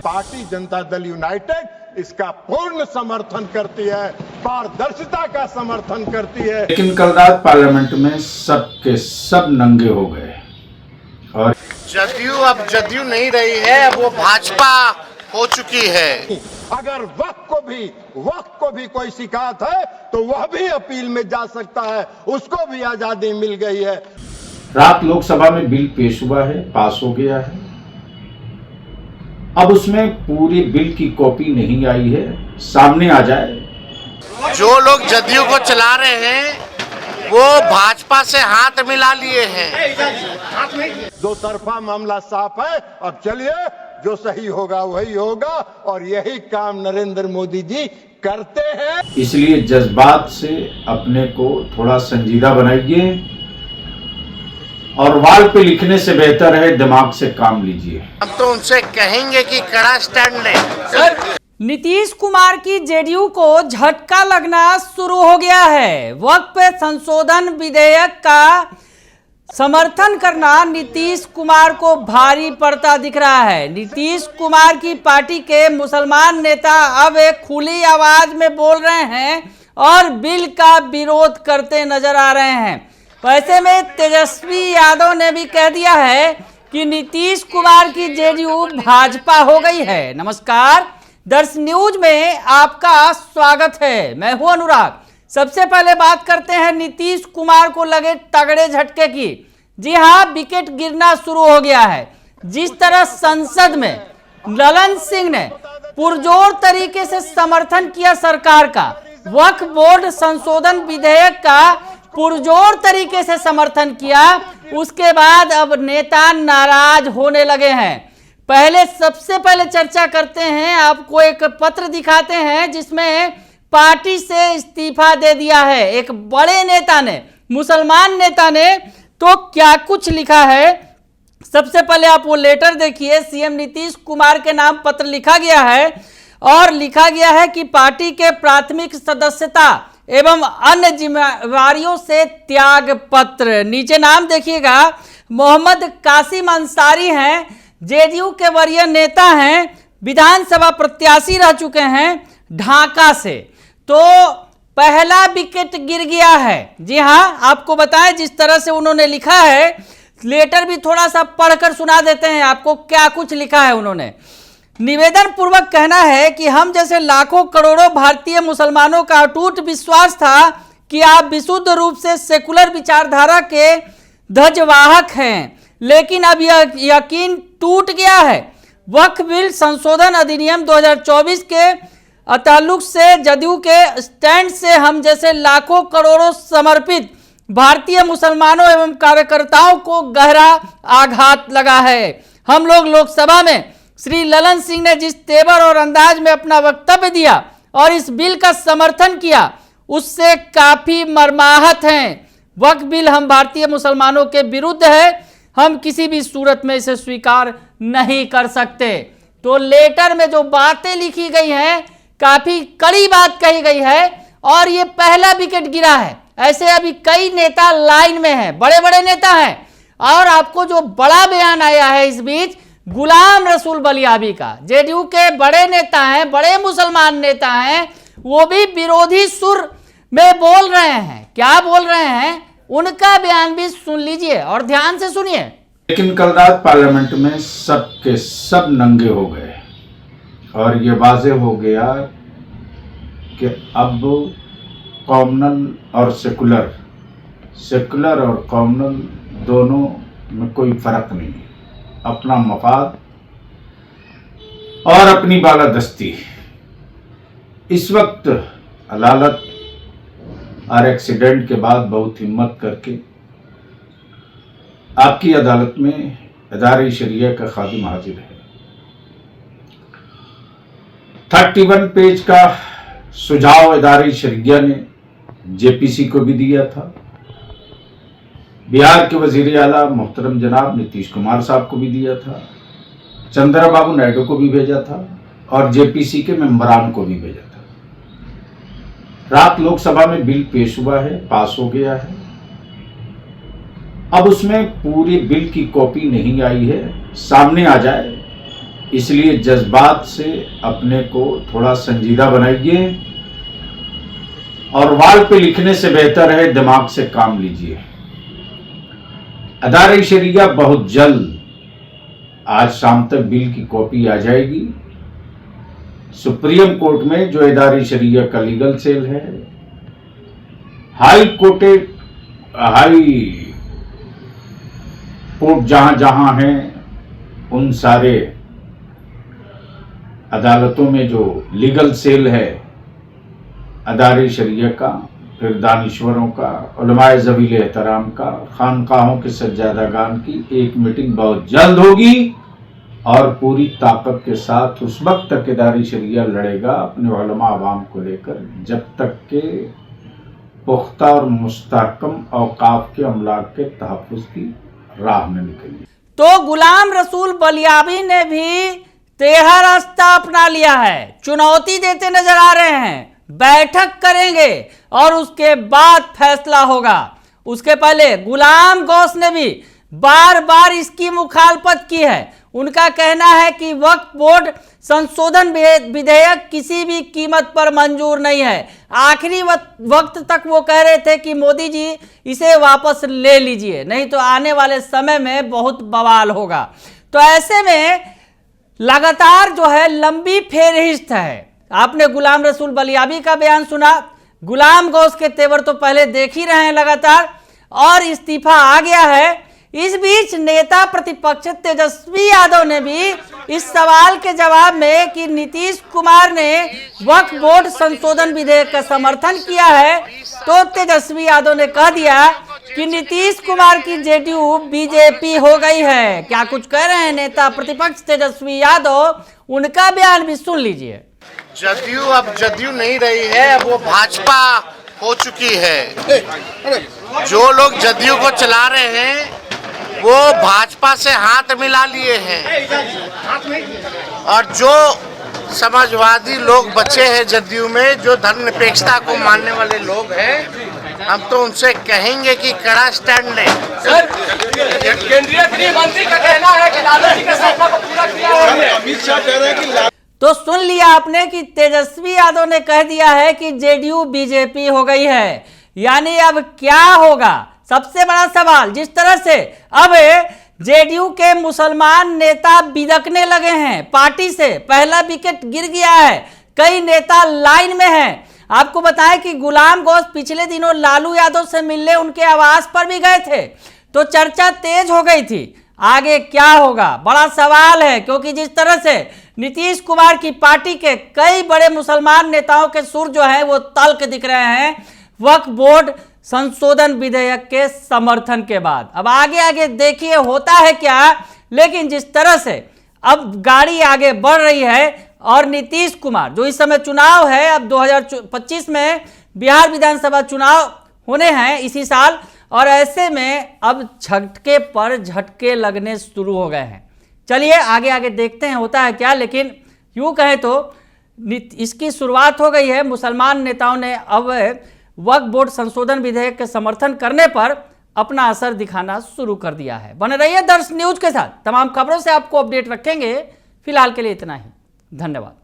Party Janata Dal United इसका पूर्ण समर्थन करती है, पारदर्शिता का समर्थन करती है। लेकिन कल रात पार्लियामेंट में सब के सब नंगे हो गए और जदयू अब जदयू नहीं रही है, अब वो भाजपा हो चुकी है। अगर वक्त को भी कोई शिकायत है तो वह भी अपील में जा सकता है, उसको भी आजादी मिल गई है। रात लोकसभा में बिल पेश हुआ है, पास हो गया है। अब उसमें पूरी बिल की कॉपी नहीं आई है, सामने आ जाए। जो लोग जदयू को चला रहे हैं वो भाजपा से हाथ मिला लिए हैं। दो तरफा मामला साफ है। अब चलिए, जो सही होगा वही होगा और यही काम नरेंद्र मोदी जी करते हैं। इसलिए जज्बात से अपने को थोड़ा संजीदा बनाइए और वॉल पे लिखने से बेहतर है दिमाग से काम लीजिए। हम तो उनसे कहेंगे कि कड़ा स्टैंड लें। नीतीश कुमार की जेडीयू को झटका लगना शुरू हो गया है। वक्त पे संशोधन विधेयक का समर्थन करना नीतीश कुमार को भारी पड़ता दिख रहा है। नीतीश कुमार की पार्टी के मुसलमान नेता अब एक खुली आवाज में बोल रहे हैं और बिल का विरोध करते नजर आ रहे हैं। ऐसे में तेजस्वी यादव ने भी कह दिया है कि नीतीश कुमार की जेडीयू भाजपा हो गई है। नमस्कार, दर्श न्यूज में आपका स्वागत है। मैं हूं अनुराग। सबसे पहले बात करते हैं नीतीश कुमार को लगे तगड़े झटके की। जी हां, विकेट गिरना शुरू हो गया है। जिस तरह संसद में ललन सिंह ने पुरजोर तरीके से समर्थन किया सरकार का, वक्फ बोर्ड संशोधन विधेयक का पुरजोर तरीके से समर्थन किया, उसके बाद अब नेता नाराज होने लगे हैं। सबसे पहले चर्चा करते हैं, आपको एक पत्र दिखाते हैं जिसमें पार्टी से इस्तीफा दे दिया है एक बड़े नेता ने, मुसलमान नेता ने। तो क्या कुछ लिखा है, सबसे पहले आप वो लेटर देखिए। सीएम नीतीश कुमार के नाम पत्र लिखा गया है और लिखा गया है कि पार्टी के प्राथमिक सदस्यता एवं अन्य जिम्मेवारियों से त्याग पत्र। नीचे नाम देखिएगा, मोहम्मद कासिम अंसारी हैं, जेडीयू के वरीय नेता हैं, विधानसभा प्रत्याशी रह चुके हैं ढाका से। तो पहला विकेट गिर गया है। जी हां, आपको बताएं जिस तरह से उन्होंने लिखा है, लेटर भी थोड़ा सा पढ़कर सुना देते हैं आपको क्या कुछ लिखा है उन्होंने। निवेदन पूर्वक कहना है कि हम जैसे लाखों करोड़ों भारतीय मुसलमानों का अटूट विश्वास था कि आप विशुद्ध रूप से सेकुलर विचारधारा के ध्वजवाहक हैं, लेकिन अब यह यकीन टूट गया है। वक्फ बिल संशोधन अधिनियम 2024 के ताल्लुक से जदयू के स्टैंड से हम जैसे लाखों करोड़ों समर्पित भारतीय मुसलमानों एवं कार्यकर्ताओं को गहरा आघात लगा है। हम लोग लोकसभा में श्री ललन सिंह ने जिस तेवर और अंदाज में अपना वक्तव्य दिया और इस बिल का समर्थन किया, उससे काफी मर्माहत हैं। वक्फ बिल हम भारतीय मुसलमानों के विरुद्ध है, हम किसी भी सूरत में इसे स्वीकार नहीं कर सकते। तो लेटर में जो बातें लिखी गई हैं, काफी कड़ी बात कही गई है और ये पहला विकेट गिरा है। ऐसे अभी कई नेता लाइन में हैं, बड़े बड़े नेता हैं। और आपको जो बड़ा बयान आया है इस बीच गुलाम रसूल बलियाबी का, जेडीयू के बड़े नेता हैं, बड़े मुसलमान नेता हैं, वो भी विरोधी सुर में बोल रहे हैं। क्या बोल रहे हैं, उनका बयान भी सुन लीजिए और ध्यान से सुनिए। लेकिन कल रात पार्लियामेंट में सब के सब नंगे हो गए और ये वाजे हो गया कि अब कॉमनल और सेकुलर और कॉमनल दोनों में कोई फर्क नहीं है। अपना मफाद और अपनी बालादस्ती। इस वक्त अदालत और एक्सीडेंट के बाद बहुत हिम्मत करके आपकी अदालत में इदारे शरिया का खादिम हाजिर है। 31 पेज का सुझाव इदारे शरिया ने जेपीसी को भी दिया था, बिहार के वजीर आला मोहतरम जनाब नीतीश कुमार साहब को भी दिया था, चंद्रबाबू नायडू को भी भेजा था और जेपीसी के मेंबरान को भी भेजा था। रात लोकसभा में बिल पेश हुआ है, पास हो गया है। अब उसमें पूरी बिल की कॉपी नहीं आई है, सामने आ जाए इसलिए जज्बात से अपने को थोड़ा संजीदा बनाइए और वाल पे लिखने से बेहतर है दिमाग से काम लीजिए। अदारे शरिया बहुत जल्द, आज शाम तक बिल की कॉपी आ जाएगी। सुप्रीम कोर्ट में जो इदारे शरिया का लीगल सेल है, हाई कोर्ट जहां जहां है, उन सारे अदालतों में जो लीगल सेल है अदारे शरिया का, फिर दानिश्वरों का, उलमाए ज़वील एहतराम का, खानकाहों के सज्जादागान की एक मीटिंग बहुत जल्द होगी और पूरी ताकत के साथ उस वक्त तक इदारे शरिया लड़ेगा अपने उलमा अवाम को लेकर, जब तक के पुख्ता और मुस्तहकम औकाफ के अमलाक के तहफ़्फ़ुज़ की राह में निकलिए। तो गुलाम रसूल बलियाबी ने भी टेढ़ा रास्ता अपना लिया है, चुनौती देते नजर आ रहे हैं, बैठक करेंगे और उसके बाद फैसला होगा। उसके पहले गुलाम गौस ने भी बार बार इसकी मुखालफत की है। उनका कहना है कि वक्फ बोर्ड संशोधन विधेयक किसी भी कीमत पर मंजूर नहीं है। आखिरी वक्त तक वो कह रहे थे कि मोदी जी इसे वापस ले लीजिए, नहीं तो आने वाले समय में बहुत बवाल होगा। तो ऐसे में लगातार जो है लंबी फेरहिस्त है। आपने गुलाम रसूल बलियाबी का बयान सुना, गुलाम गौस के तेवर तो पहले देख ही रहे हैं लगातार, और इस्तीफा आ गया है। इस बीच नेता प्रतिपक्ष तेजस्वी यादव ने भी इस सवाल के जवाब में कि नीतीश कुमार ने वक्फ बोर्ड संशोधन विधेयक का समर्थन किया है, तो तेजस्वी यादव ने कह दिया कि नीतीश कुमार की जेडीयू बीजेपी हो गई है। क्या कुछ कह रहे हैं नेता प्रतिपक्ष तेजस्वी यादव, उनका बयान भी सुन लीजिए। जदयू अब जदयू नहीं रही है, अब वो भाजपा हो चुकी है। जो लोग जदयू को चला रहे हैं वो भाजपा से हाथ मिला लिए हैं, और जो समाजवादी लोग बचे हैं जदयू में, जो धर्मनिरपेक्षता को मानने वाले लोग हैं, हम तो उनसे कहेंगे कि कड़ा स्टैंड लें। केंद्रीय गृह मंत्री का कहना है कि लालू जी के सपना को पूरा किया है। अमित शाह कह रहे हैं कि तो सुन लिया आपने कि तेजस्वी यादव ने कह दिया है कि जेडीयू बीजेपी हो गई है। यानी अब क्या होगा, सबसे बड़ा सवाल। जिस तरह से अब जेडीयू के मुसलमान नेता बिदकने लगे हैं, पार्टी से पहला विकेट गिर गया है, कई नेता लाइन में हैं। आपको बताएं कि गुलाम गौस पिछले दिनों लालू यादव से मिलने उनके आवास पर भी गए थे, तो चर्चा तेज हो गई थी। आगे क्या होगा बड़ा सवाल है, क्योंकि जिस तरह से नीतीश कुमार की पार्टी के कई बड़े मुसलमान नेताओं के सुर जो है वो तल्ख दिख रहे हैं वक्फ बोर्ड संशोधन विधेयक के समर्थन के बाद। अब आगे आगे देखिए होता है क्या, लेकिन जिस तरह से अब गाड़ी आगे बढ़ रही है और नीतीश कुमार जो इस समय चुनाव है, अब 2025 में बिहार विधानसभा चुनाव होने हैं इसी साल, और ऐसे में अब झटके पर झटके लगने शुरू हो गए हैं। चलिए आगे आगे देखते हैं होता है क्या, लेकिन यूँ कहें तो इसकी शुरुआत हो गई है। मुसलमान नेताओं ने अब वक्फ बोर्ड संशोधन विधेयक के समर्थन करने पर अपना असर दिखाना शुरू कर दिया है। बने रहिए दर्श न्यूज के साथ, तमाम खबरों से आपको अपडेट रखेंगे। फिलहाल के लिए इतना ही, धन्यवाद।